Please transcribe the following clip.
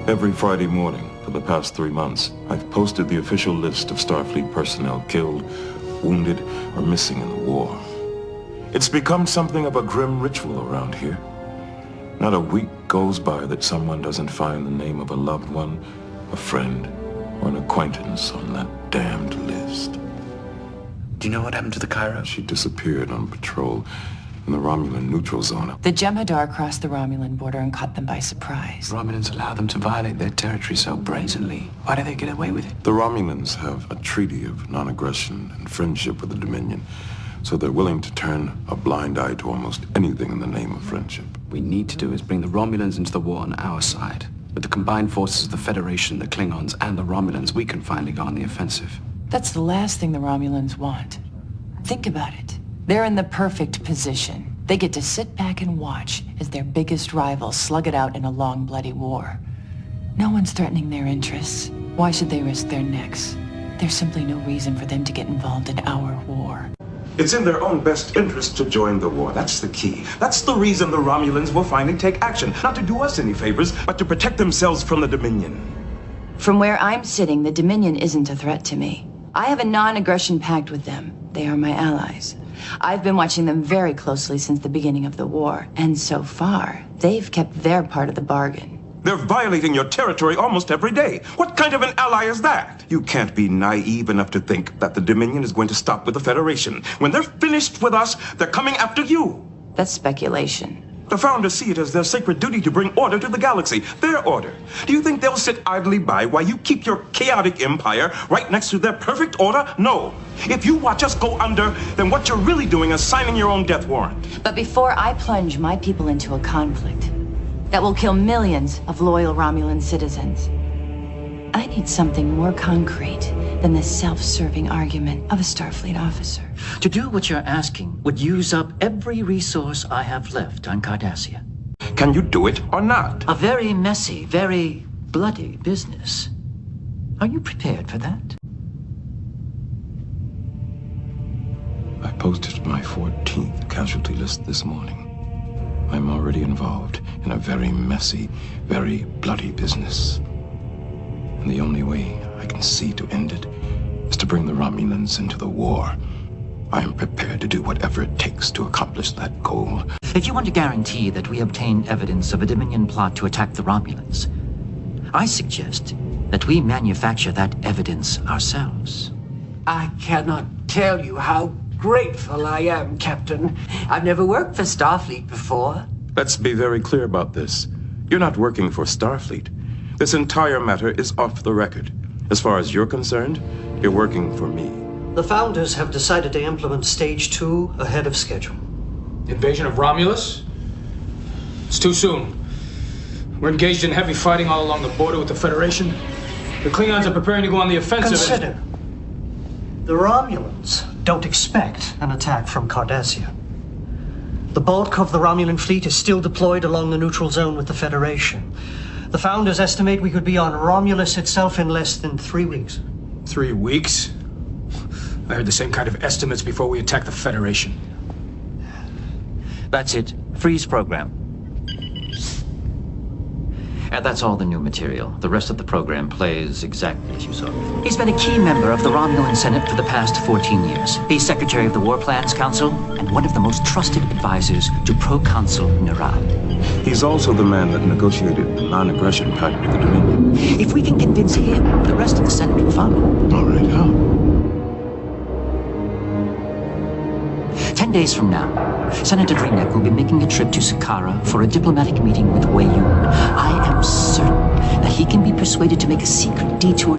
Every Friday morning for the past 3 months, I've posted the official list of Starfleet personnel killed, wounded, or missing in the war. It's become something of a grim ritual around here. Not a week goes by that someone doesn't find the name of a loved one, a friend, or an acquaintance on that damned list. Do you know what happened to the Cairo? She disappeared on patrol in the Romulan neutral zone. The Jem'Hadar crossed the Romulan border and caught them by surprise. Romulans allow them to violate their territory so brazenly. Why do they get away with it? The Romulans have a treaty of non-aggression and friendship with the Dominion, so they're willing to turn a blind eye to almost anything in the name of friendship. What we need to do is bring the Romulans into the war on our side. With the combined forces of the Federation, the Klingons, and the Romulans, we can finally go on the offensive. That's the last thing the Romulans want. Think about it. They're in the perfect position. They get to sit back and watch as their biggest rivals slug it out in a long, bloody war. No one's threatening their interests. Why should they risk their necks? There's simply no reason for them to get involved in our war. It's in their own best interest to join the war. That's the key. That's the reason the Romulans will finally take action. Not to do us any favors, but to protect themselves from the Dominion. From where I'm sitting, the Dominion isn't a threat to me. I have a non-aggression pact with them. They are my allies. I've been watching them very closely since the beginning of the war, and so far, they've kept their part of the bargain. They're violating your territory almost every day. What kind of an ally is that? You can't be naive enough to think that the Dominion is going to stop with the Federation. When they're finished with us, they're coming after you. That's speculation. The Founders see it as their sacred duty to bring order to the galaxy. Their order. Do you think they'll sit idly by while you keep your chaotic empire right next to their perfect order? No. If you watch us go under, then what you're really doing is signing your own death warrant. But before I plunge my people into a conflict that will kill millions of loyal Romulan citizens, I need something more concrete than the self-serving argument of a Starfleet officer. To do what you're asking would use up every resource I have left on Cardassia. Can you do it or not? A very messy, very bloody business. Are you prepared for that? I posted my 14th casualty list this morning. I'm already involved in a very messy, very bloody business. And the only way I can see to end it is to bring the Romulans into the war. I am prepared to do whatever it takes to accomplish that goal. If you want to guarantee that we obtain evidence of a Dominion plot to attack the Romulans, I suggest that we manufacture that evidence ourselves. I cannot tell you how grateful I am, Captain. I've never worked for Starfleet before. Let's be very clear about this. You're not working for Starfleet. This entire matter is off the record. As far as you're concerned, you're working for me. The Founders have decided to implement Stage 2 ahead of schedule. Invasion of Romulus? It's too soon. We're engaged in heavy fighting all along the border with the Federation. The Klingons are preparing to go on the offensive. Consider, the Romulans don't expect an attack from Cardassia. The bulk of the Romulan fleet is still deployed along the neutral zone with the Federation. The Founders estimate we could be on Romulus itself in less than 3 weeks. 3 weeks? I heard the same kind of estimates before we attacked the Federation. That's it. Freeze program. And that's all the new material. The rest of the program plays exactly as you saw. He's been a key member of the Romulan Senate for the past 14 years. He's Secretary of the War Plans Council and one of the most trusted advisors to Proconsul Neral. He's also the man that negotiated the non-aggression pact with the Dominion. If we can convince him, the rest of the Senate will follow. All right, how? 10 days from now, Senator Dreenek will be making a trip to Sakara for a diplomatic meeting with Wei Yun. I am certain that he can be persuaded to make a secret detour